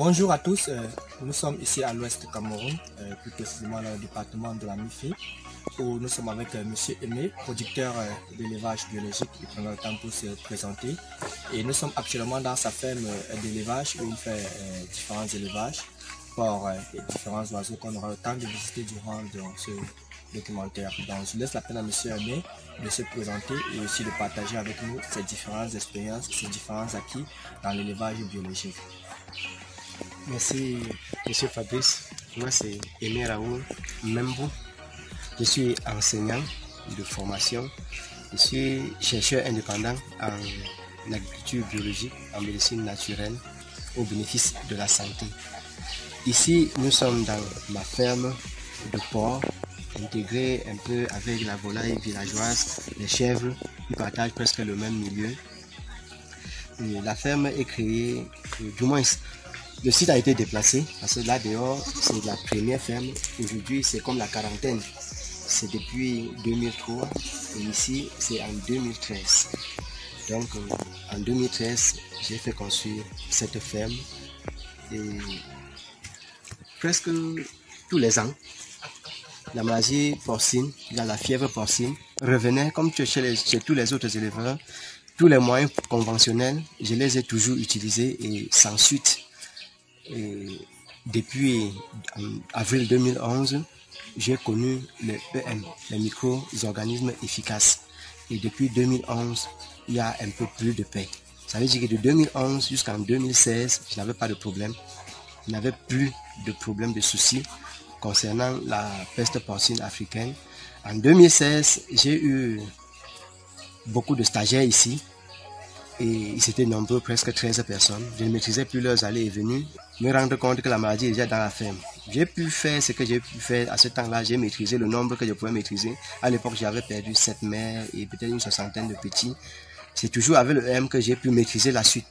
Bonjour à tous, nous sommes ici à l'ouest du Cameroun, plus précisément dans le département de la Mifi, où nous sommes avec M. Aimé, producteur d'élevage biologique. Il prendra le temps pour se présenter. Et nous sommes actuellement dans sa ferme d'élevage où il fait différents élevages pour différents oiseaux qu'on aura le temps de visiter durant ce documentaire. Donc je laisse la peine à M. Aimé de se présenter et aussi de partager avec nous ses différentes expériences, ses différents acquis dans l'élevage biologique. Merci, Monsieur Fabrice. Moi, c'est Aimé Raoul Membou. Je suis enseignant de formation. Je suis chercheur indépendant en agriculture biologique, en médecine naturelle, au bénéfice de la santé. Ici, nous sommes dans ma ferme de porc, intégrée un peu avec la volaille villageoise, les chèvres, qui partagent presque le même milieu. Et la ferme est créée, du moins, le site a été déplacé parce que là dehors c'est la première ferme. Aujourd'hui c'est comme la quarantaine. C'est depuis 2003 et ici c'est en 2013. Donc en 2013 j'ai fait construire cette ferme et presque tous les ans la maladie porcine, la fièvre porcine revenait comme chez tous les autres éleveurs. Tous les moyens conventionnels je les ai toujours utilisés et sans suite. Et depuis avril 2011, j'ai connu le EM, les micro-organismes efficaces. Et depuis 2011, il y a un peu plus de paix. Ça veut dire que de 2011 jusqu'en 2016, je n'avais pas de problème. Je n'avais plus de problème, de soucis concernant la peste porcine africaine. En 2016, j'ai eu beaucoup de stagiaires ici. Et ils étaient nombreux, presque 13 personnes. Je ne maîtrisais plus leurs allées et venues. Me rendre compte que la maladie est déjà dans la ferme. J'ai pu faire ce que j'ai pu faire à ce temps-là. J'ai maîtrisé le nombre que je pouvais maîtriser. À l'époque, j'avais perdu 7 mères et peut-être une soixantaine de petits. C'est toujours avec le M que j'ai pu maîtriser la suite.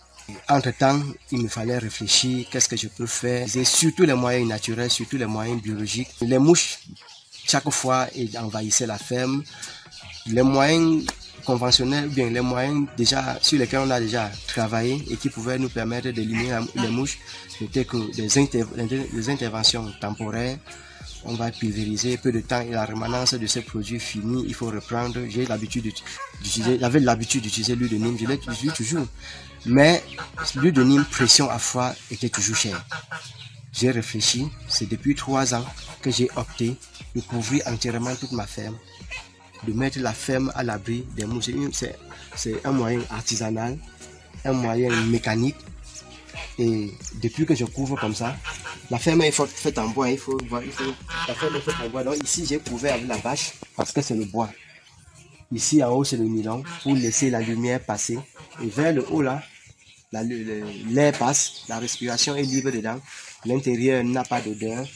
Entre-temps, il me fallait réfléchir, qu'est-ce que je peux faire. Et surtout les moyens naturels, surtout les moyens biologiques. Les mouches, chaque fois, envahissaient la ferme. Les moyens conventionnels, ou bien les moyens déjà sur lesquels on a déjà travaillé et qui pouvaient nous permettre d'éliminer les mouches, c'était que des interventions temporaires. On va pulvériser peu de temps et la rémanence de ces produits finis, il faut reprendre. J'avais l'habitude d'utiliser l'huile de Nîmes, je l'utilise toujours. Mais l'huile de Nîmes pression à froid était toujours chère. J'ai réfléchi, c'est depuis 3 ans que j'ai opté de couvrir entièrement toute ma ferme, de mettre la ferme à l'abri des mouches. C'est un moyen artisanal, un moyen mécanique. Et depuis que je couvre comme ça, la ferme est faite en bois, la ferme est faite en bois. Donc ici j'ai couvert avec la bâche parce que c'est le bois. Ici en haut c'est le nylon pour laisser la lumière passer. Et vers le haut là, l'air passe, la respiration est libre dedans. L'intérieur n'a pas d'odeur.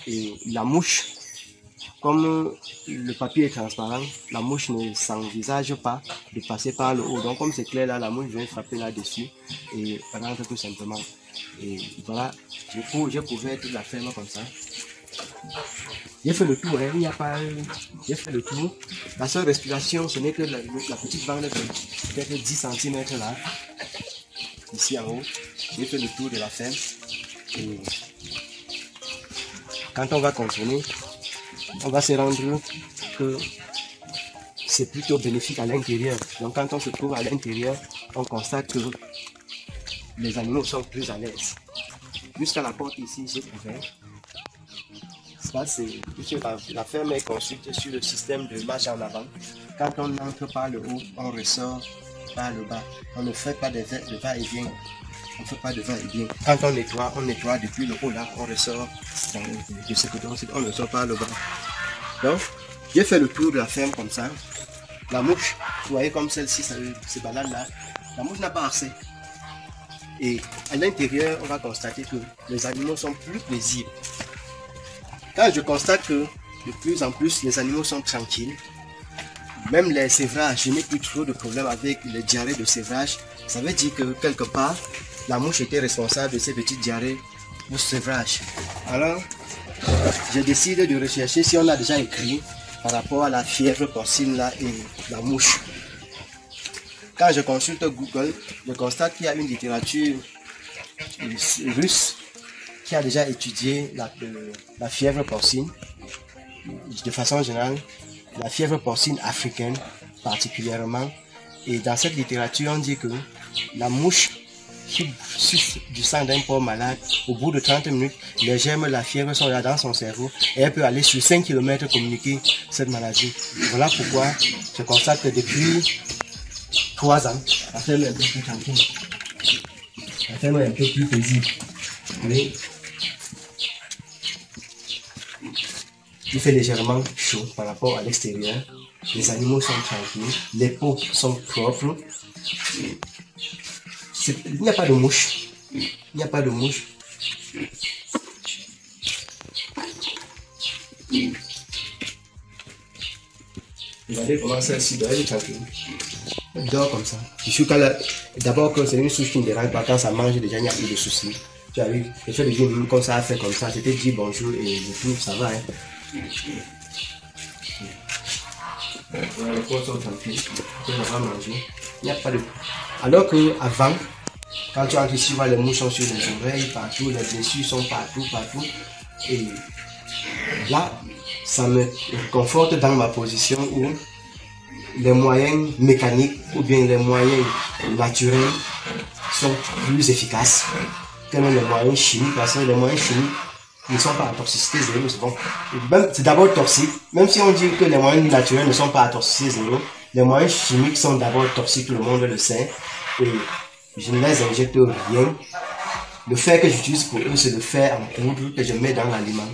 Et la mouche, comme le papier est transparent, la mouche ne s'envisage pas de passer par le haut. Donc comme c'est clair là, la mouche vient frapper là-dessus et rentre tout simplement. Et voilà, j'ai couvert toute la ferme comme ça. J'ai fait le tour, hein, il n'y a pas... J'ai fait le tour. La seule respiration, ce n'est que la petite bande de peut-être 10 cm là. Ici en haut, j'ai fait le tour de la ferme. Et quand on va contourner, on va se rendre que c'est plutôt bénéfique à l'intérieur. Donc quand on se trouve à l'intérieur, on constate que les animaux sont plus à l'aise. Jusqu'à la porte ici, j'ai couvert. La ferme est construite sur le système de marche en avant. Quand on entre par le haut, on ressort par le bas. On ne fait pas de va-et-vient. On ne fait pas de va-et-vient. Quand on nettoie depuis le haut là, on ressort de ce côté, on ressort par le bas. Donc, j'ai fait le tour de la ferme comme ça. La mouche, vous voyez comme celle-ci, se balade là. La mouche n'a pas accès. Et à l'intérieur, on va constater que les animaux sont plus paisibles. Quand je constate que de plus en plus, les animaux sont tranquilles, même les sévrages, je n'ai plus trop de problèmes avec les diarrhées de sévrage. Ça veut dire que quelque part, la mouche était responsable de ces petites diarrhées pour sévrage. Alors, je décide de rechercher si on a déjà écrit par rapport à la fièvre porcine là et la mouche. Quand je consulte Google, je constate qu'il y a une littérature russe qui a déjà étudié la fièvre porcine de façon générale, la fièvre porcine africaine particulièrement. Et dans cette littérature, on dit que la mouche qui suce du sang d'un porc malade, au bout de 30 minutes, les germes de la fièvre sont là dans son cerveau et elle peut aller sur 5 km communiquer cette maladie. Voilà pourquoi je constate que depuis 3 ans, la ferme est un peu plus tranquille. La ferme est un peu plus paisible. Mais il fait légèrement chaud par rapport à l'extérieur. Les animaux sont tranquilles, les pots sont propres. Il n'y a pas de mouche. Il n'y a pas de mouche. Regardez comment celle-ci dort, elle est tranquille. Elle dort comme ça. D'abord que c'est une souche qui ne dérange pas, quand ça mange déjà il n'y a plus de soucis. Tu as vu, le fait de dire comme ça, fait comme ça, c'était dit bonjour et tout, ça va. Hein. Les pots sont tranquilles, on va manger. Il n'y a pas de... Alors qu'avant, quand tu entres ici, tu vois les mouches sont sur les oreilles, partout, les blessures sont partout. Et là, ça me conforte dans ma position où les moyens mécaniques ou bien les moyens naturels sont plus efficaces que même les moyens chimiques, parce que les moyens chimiques ne sont pas à toxicité zéro. C'est d'abord toxique, même si on dit que les moyens naturels ne sont pas à toxicité zéro, les moyens chimiques sont d'abord toxiques, tout le monde le sait, et je ne les injecte rien. Le fer que j'utilise pour eux, c'est le fer en poudre que je mets dans l'aliment.